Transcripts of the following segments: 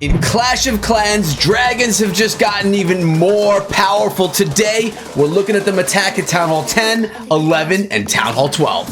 In Clash of Clans, dragons have just gotten even more powerful. Today, we're looking at them attack at Town Hall 10, 11, and Town Hall 12.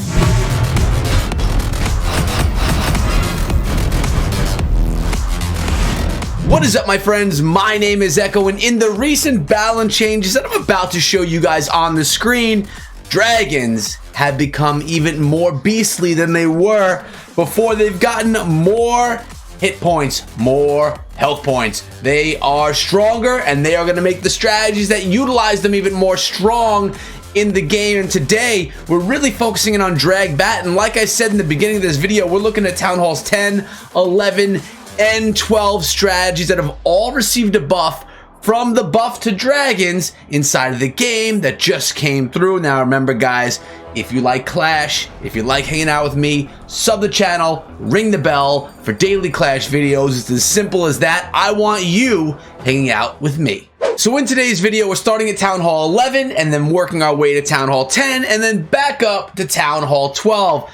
What is up, my friends? My name is Echo, and in the recent balance changes that I'm about to show you guys on the screen, dragons have become even more beastly than they were before. They've gotten more hit points, more health points. They are stronger, and they are going to make the strategies that utilize them even more strong in the game. And today we're really focusing in on DragBat, and like I said in the beginning of this video, we're looking at Town Halls 10, 11, and 12 strategies that have all received a buff from the buff to dragons inside of the game that just came through. Now remember, guys, if you like Clash, if you like hanging out with me, sub the channel, ring the bell for daily Clash videos. It's as simple as that. I want you hanging out with me. So in today's video, we're starting at Town Hall 11 and then working our way to Town Hall 10 and then back up to Town Hall 12.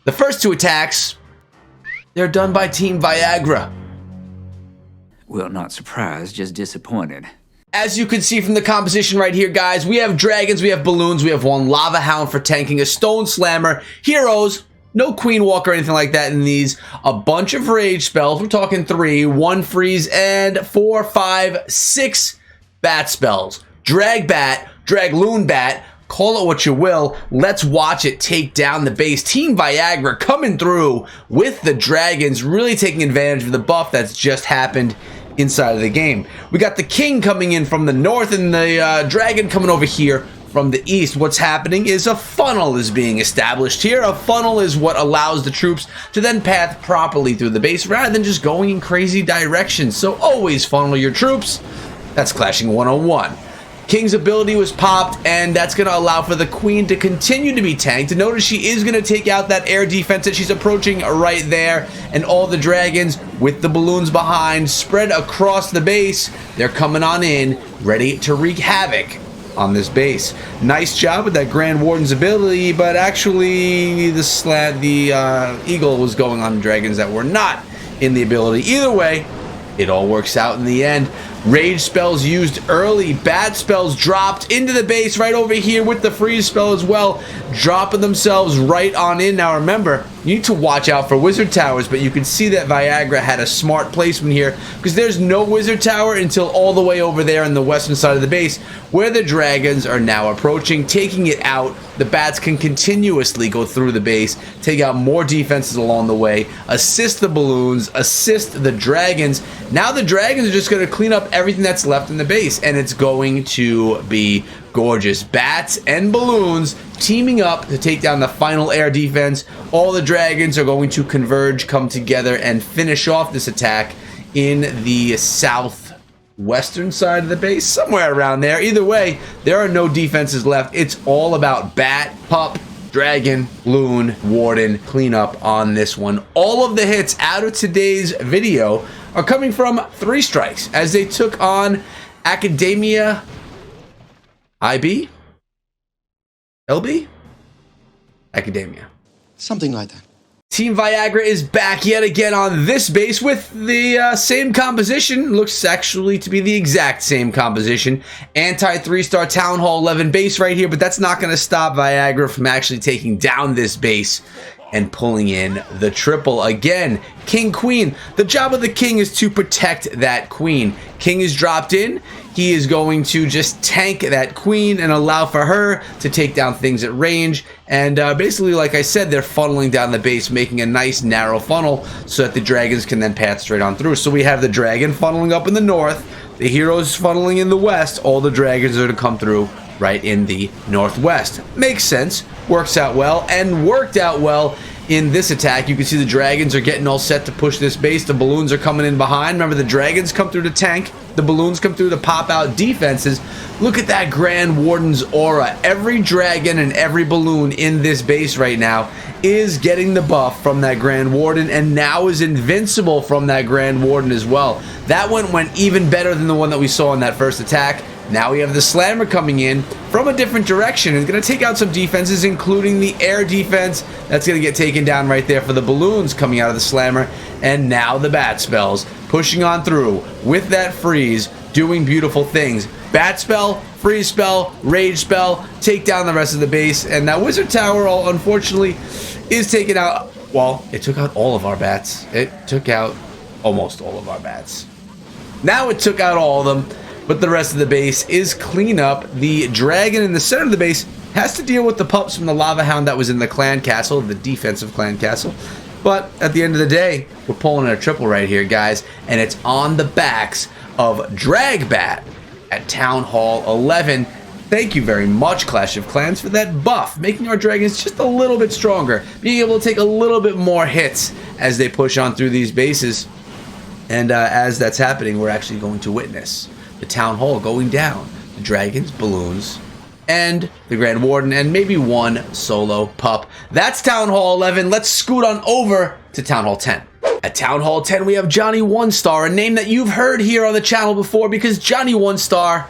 The first two attacks, they're done by Team Viagra. Well, not surprised, just disappointed. As you can see from the composition right here, guys, we have dragons, we have balloons, we have one lava hound for tanking, a stone slammer, heroes, no queen walk or anything like that in these, a bunch of rage spells, we're talking 3, 1 freeze, and 4, 5, 6 bat spells. DragBat, Dragloon Bat, call it what you will. Let's watch it take down the base. Team Viagra coming through with the dragons, really taking advantage of the buff that's just happened inside of the game. We got the king coming in from the north and the dragon coming over here from the east. What's happening is a funnel is being established here. A funnel is what allows the troops to then path properly through the base rather than just going in crazy directions. So always funnel your troops. That's Clashing 101. King's ability was popped, and that's going to allow for the queen to continue to be tanked. Notice she is going to take out that air defense that she's approaching right there, and all the dragons with the balloons behind spread across the base. They're coming on in, ready to wreak havoc on this base. Nice job with that Grand Warden's ability, but actually the eagle was going on dragons that were not in the ability. Either way, it all works out in the end. Rage spells used early, bat spells dropped into the base right over here with the freeze spell as well, dropping themselves right on in. Now remember, you need to watch out for wizard towers, but you can see that Viagra had a smart placement here because there's no wizard tower until all the way over there on the western side of the base where the dragons are now approaching, taking it out. The bats can continuously go through the base, take out more defenses along the way, assist the balloons, assist the dragons. Now the dragons are just going to clean up everything that's left in the base, and it's going to be gorgeous. Bats and balloons teaming up to take down the final air defense. All the dragons are going to converge, come together, and finish off this attack in the southwestern side of the base, somewhere around there. Either way, there are no defenses left. It's all about bat, pup, dragon, loon, warden cleanup on this one. All of the hits out of today's video are coming from 3 strikes as they took on Academia IB? LB? Academia. Something like that. Team Viagra is back yet again on this base with the same composition. Looks actually to be the exact same composition. Anti 3-star Town Hall 11 base right here, but that's not going to stop Viagra from actually taking down this base and pulling in the triple again. King, queen. The job of the king is to protect that queen. King is dropped in. He is going to just tank that queen and allow for her to take down things at range. And basically, like I said, they're funneling down the base, making a nice narrow funnel so that the dragons can then path straight on through. So we have the dragon funneling up in the north, the heroes funneling in the west. All the dragons are to come through right in the northwest. Makes sense, works out well, and worked out well in this attack. You can see the dragons are getting all set to push this base. The balloons are coming in behind. Remember, the dragons come through to tank, the balloons come through to pop out defenses. Look at that Grand Warden's aura. Every dragon and every balloon in this base right now is getting the buff from that Grand Warden, and now is invincible from that Grand Warden as well. That one went even better than the one that we saw in that first attack. Now we have the Slammer coming in from a different direction. It's going to take out some defenses, including the air defense. That's going to get taken down right there for the balloons coming out of the Slammer. And now the bat spells. pushing on through with that freeze, doing beautiful things. Bat spell, freeze spell, rage spell, take down the rest of the base, and that wizard tower, unfortunately, is taken out. Well, it took out all of our bats. It took out almost all of our bats. Now it took out all of them, but the rest of the base is clean up. The dragon in the center of the base has to deal with the pups from the lava hound that was in the clan castle, the defensive clan castle. But at the end of the day, we're pulling a triple right here, guys, and it's on the backs of DragBat at Town Hall 11. Thank you very much, Clash of Clans, for that buff, making our dragons just a little bit stronger, being able to take a little bit more hits as they push on through these bases. And as that's happening, we're actually going to witness the Town Hall going down. The dragons, balloons, and the Grand Warden, and maybe one solo pup. That's Town Hall 11. Let's scoot on over to Town Hall 10. At Town Hall 10, we have Johnny One Star, a name that you've heard here on the channel before because Johnny One Star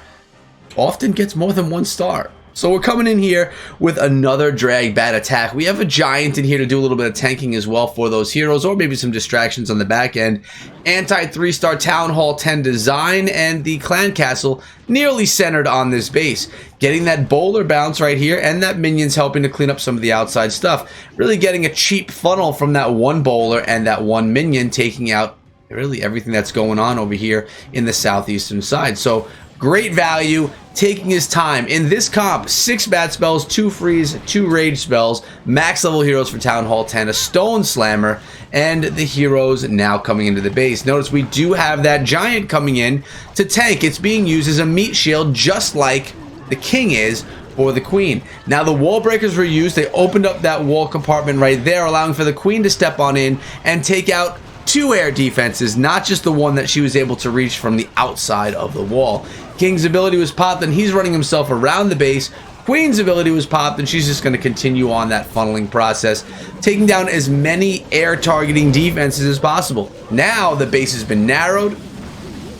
often gets more than 1 star. So we're coming in here with another DragBat attack. We have a giant in here to do a little bit of tanking as well for those heroes, or maybe some distractions on the back end. Anti 3-star Town Hall 10 design, and the clan castle nearly centered on this base. Getting that bowler bounce right here, and that minions helping to clean up some of the outside stuff. Really getting a cheap funnel from that one bowler and that one minion, taking out really everything that's going on over here in the southeastern side. So great value, taking his time. In this comp, 6 bat spells, 2 freeze, 2 rage spells, max level heroes for Town Hall 10, a stone slammer, and the heroes now coming into the base. Notice we do have that giant coming in to tank. It's being used as a meat shield, just like the king is for the queen. Now the wall breakers were used. They opened up that wall compartment right there, allowing for the queen to step on in and take out 2 air defenses, not just the one that she was able to reach from the outside of the wall. King's ability was popped, and he's running himself around the base. Queen's ability was popped, and she's just going to continue on that funneling process, taking down as many air targeting defenses as possible. Now the base has been narrowed.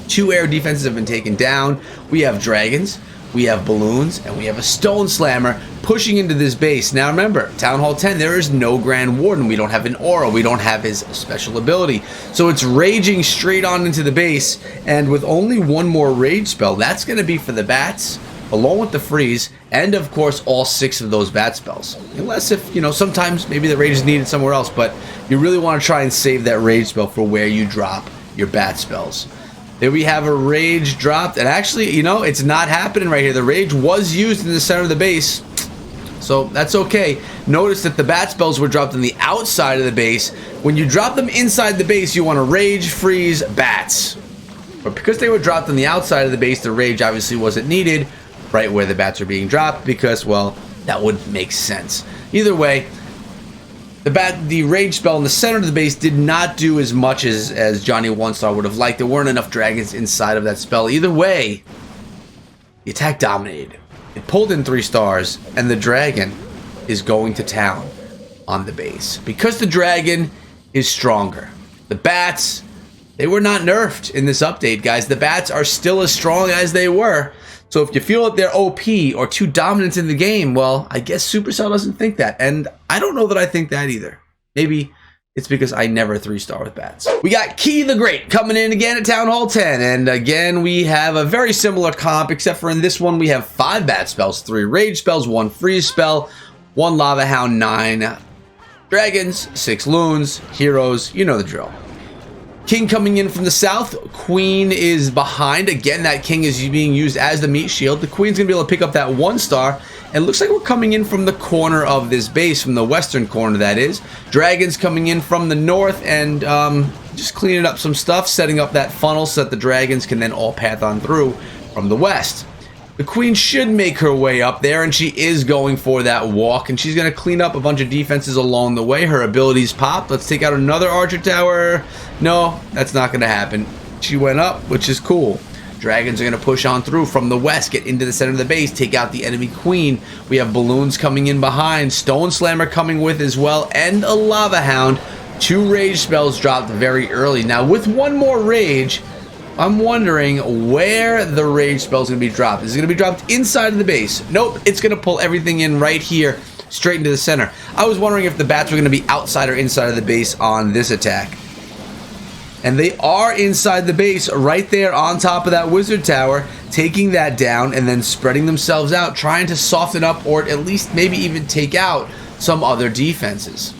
2 air defenses have been taken down. We have dragons, we have balloons, and we have a stone slammer pushing into this base. Now remember, Town Hall 10, there is no Grand Warden. We don't have an aura. We don't have his special ability. So it's raging straight on into the base, and with only 1 more rage spell, that's going to be for the bats, along with the freeze, and of course all 6 of those bat spells. Unless if, you know, sometimes maybe the rage is needed somewhere else, but you really want to try and save that rage spell for where you drop your bat spells. There we have a rage dropped, and actually, you know, it's not happening right here. The rage was used in the center of the base, so that's okay. Notice that the bat spells were dropped on the outside of the base. When you drop them inside the base, you want to rage, freeze, bats. But because they were dropped on the outside of the base, the rage obviously wasn't needed right where the bats are being dropped, because, well, that would make sense. Either way, the rage spell in the center of the base did not do as much as Johnny One Star would have liked. There weren't enough dragons inside of that spell. Either way, the attack dominated. It pulled in 3 stars, and the dragon is going to town on the base. Because the dragon is stronger. The bats, they were not nerfed in this update, guys. The bats are still as strong as they were. So if you feel that they're OP or too dominant in the game, well, I guess Supercell doesn't think that. And I don't know that I think that either. Maybe it's because I never 3-star with bats. We got Key the Great coming in again at Town Hall 10. And again, we have a very similar comp, except for in this one, we have 5 bat spells, 3 rage spells, 1 freeze spell, 1 lava hound, 9 dragons, 6 loons, heroes, you know the drill. King coming in from the south. Queen is behind. Again, that king is being used as the meat shield. The queen's going to be able to pick up that 1 star. And it looks like we're coming in from the corner of this base, from the western corner, that is. Dragons coming in from the north and just cleaning up some stuff, setting up that funnel so that the dragons can then all path on through from the west. The queen should make her way up there, and she is going for that walk, and she's going to clean up a bunch of defenses along the way. Her abilities pop. Let's take out another archer tower. No, that's not going to happen. She went up, which is cool. Dragons are going to push on through from the west, get into the center of the base, take out the enemy queen. We have balloons coming in behind, stone slammer coming with as well, and a lava hound. 2 rage spells dropped very early. Now, with 1 more rage, I'm wondering where the rage spell is going to be dropped. Is it going to be dropped inside of the base? Nope, it's going to pull everything in right here, straight into the center. I was wondering if the bats were going to be outside or inside of the base on this attack. And they are inside the base right there on top of that wizard tower, taking that down and then spreading themselves out, trying to soften up or at least maybe even take out some other defenses.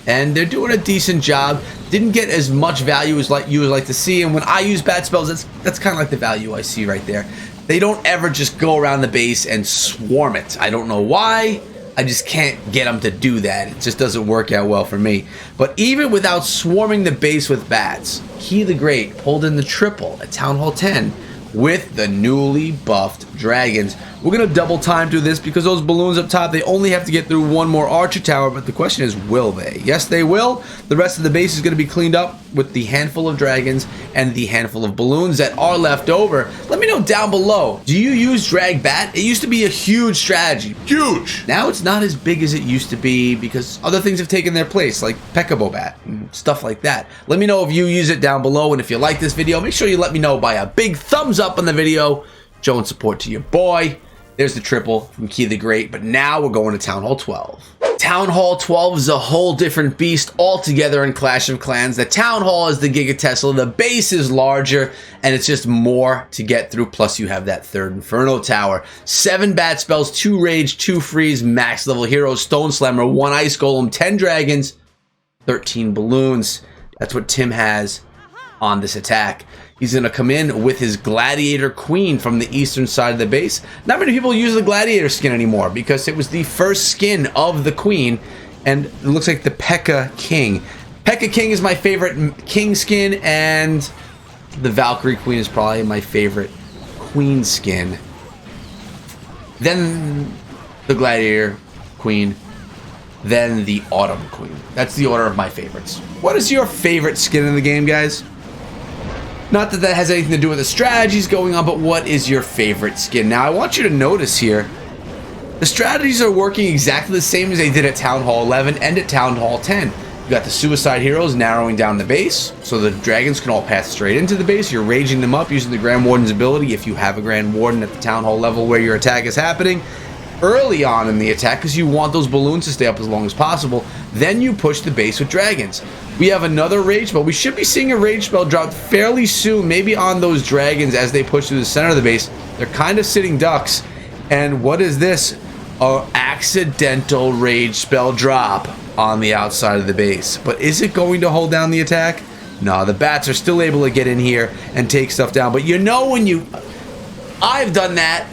And they're doing a decent job. Didn't get as much value as you would like to see. And when I use bat spells, that's kind of like the value I see right there. They don't ever just go around the base and swarm it. I don't know why. I just can't get them to do that. It just doesn't work out well for me. But even without swarming the base with bats, Key the Great pulled in the triple at Town Hall 10 with the newly buffed dragons. We're going to double time through this because those balloons up top, they only have to get through one more archer tower, but the question is, will they? Yes, they will. The rest of the base is going to be cleaned up with the handful of dragons and the handful of balloons that are left over. Let me know down below, do you use DragBat? It used to be a huge strategy. Huge! Now it's not as big as it used to be because other things have taken their place, like Peckabobat and stuff like that. Let me know if you use it down below, and if you like this video, make sure you let me know by a big thumbs up on the video. Showing support to your boy. There's the triple from Key the Great, but now we're going to Town Hall 12. Town Hall 12 is a whole different beast altogether in Clash of Clans. The Town Hall is the Giga Tesla, the base is larger, and it's just more to get through, plus you have that third Inferno Tower. 7 bat spells, 2 rage, 2 freeze, max level heroes, Stone Slammer, 1 ice golem, 10 dragons, 13 balloons. That's what Tim has on this attack. He's going to come in with his Gladiator Queen from the eastern side of the base. Not many people use the Gladiator skin anymore because it was the first skin of the Queen, and it looks like the P.E.K.K.A. King. P.E.K.K.A. King is my favorite King skin, and the Valkyrie Queen is probably my favorite Queen skin. Then the Gladiator Queen, then the Autumn Queen. That's the order of my favorites. What is your favorite skin in the game, guys? Not that that has anything to do with the strategies going on, but what is your favorite skin? Now, I want you to notice here, the strategies are working exactly the same as they did at Town Hall 11 and at Town Hall 10. You got the Suicide Heroes narrowing down the base, so the dragons can all pass straight into the base. You're raging them up using the Grand Warden's ability, if you have a Grand Warden at the Town Hall level where your attack is happening, early on in the attack, because you want those balloons to stay up as long as possible. Then you push the base with dragons. We have another rage spell. We should be seeing a rage spell dropped fairly soon, maybe on those dragons as they push through the center of the base. They're kind of sitting ducks. And what is this? An accidental rage spell drop on the outside of the base. But is it going to hold down the attack? No, the bats are still able to get in here and take stuff down. But you know when you... I've done that.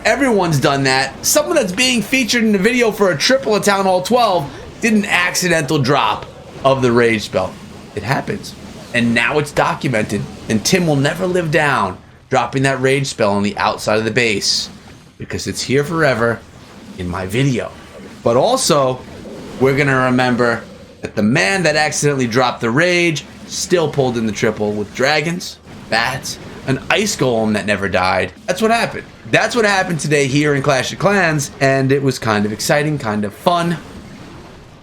Everyone's done that. Someone that's being featured in the video for a triple at Town Hall 12 did an accidental drop of the rage spell. It happens. And now it's documented. And Tim will never live down dropping that rage spell on the outside of the base, because it's here forever in my video. But also, we're going to remember that the man that accidentally dropped the rage still pulled in the triple with dragons, bats, an ice golem that never died. That's what happened. That's what happened today here in Clash of Clans, and it was kind of exciting, kind of fun.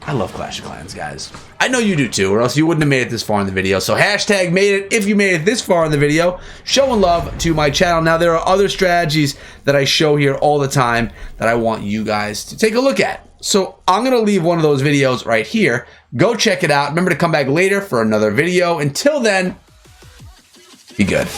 I love Clash of Clans, guys. I know you do too, or else you wouldn't have made it this far in the video. So hashtag made it if you made it this far in the video. Showing love to my channel. Now, there are other strategies that I show here all the time that I want you guys to take a look at. So I'm going to leave one of those videos right here. Go check it out. Remember to come back later for another video. Until then, be good.